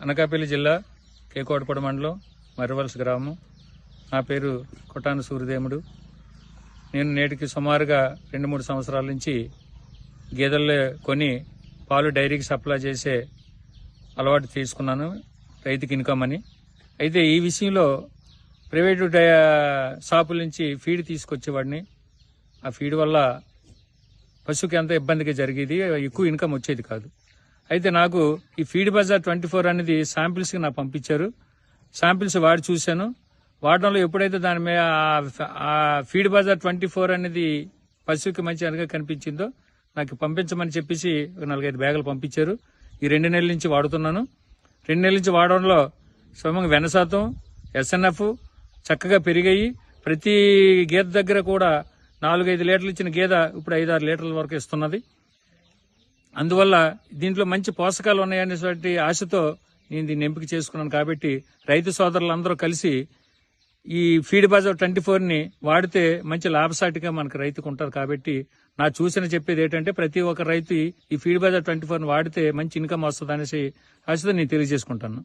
అనకాపల్లి జిల్లా కేకోటపూడి మండలం మర్రివలస గ్రామం. నా పేరు కొటాను సూర్యదేముడు. నేను నేటికి సుమారుగా 2-3 సంవత్సరాల నుంచి గేదెలు కొని పాలు డైరీకి సప్లై చేసే అలవాటు తీసుకున్నాను, రైతుకి ఇన్కమ్ అని. అయితే ఈ విషయంలో ప్రైవేటు షాపుల నుంచి ఫీడ్ తీసుకొచ్చేవాడిని. ఆ ఫీడ్ వల్ల పశువుకి ఎంత ఇబ్బందిగా జరిగేది, ఎక్కువ ఇన్కమ్ వచ్చేది కాదు. అయితే నాకు ఈ ఫీడ్ బజార్ 24 అనేది శాంపిల్స్కి నాకు పంపించారు. శాంపిల్స్ వాడి చూశాను. వాడడంలో ఎప్పుడైతే దాని మీద ఆ ఫీడ్ బజార్ 24 అనేది పశువుకి మంచి అనగా కనిపించిందో నాకు పంపించమని చెప్పేసి 4-5 బ్యాగులు పంపించారు. ఈ 2 నెలల నుంచి వాడుతున్నాను. 2 నెలల నుంచి వాడడంలో స్వయంగా వెన్న శాతం, ఎస్ఎన్ఎఫ్ చక్కగా పెరిగాయి. ప్రతి గేదె దగ్గర కూడా 4-5 లీటర్లు ఇచ్చిన గేదె ఇప్పుడు 5-6 లీటర్ల వరకు ఇస్తున్నది. అందువల్ల దీంట్లో మంచి పోషకాలు ఉన్నాయనేటువంటి ఆశతో నేను దీన్ని ఎంపిక చేసుకున్నాను. కాబట్టి రైతు సోదరులందరూ కలిసి ఈ ఫీడ్ బజార్ 24ని వాడితే మంచి లాభసాటిగా మనకు రైతుకు ఉంటారు. కాబట్టి నా చూసిన చెప్పేది ఏంటంటే ప్రతి ఒక్క రైతు ఈ ఫీడ్ బజార్ 24ని వాడితే మంచి ఇన్కమ్ వస్తుంది అనేసి ఆశతో నేను తెలియజేసుకుంటాను.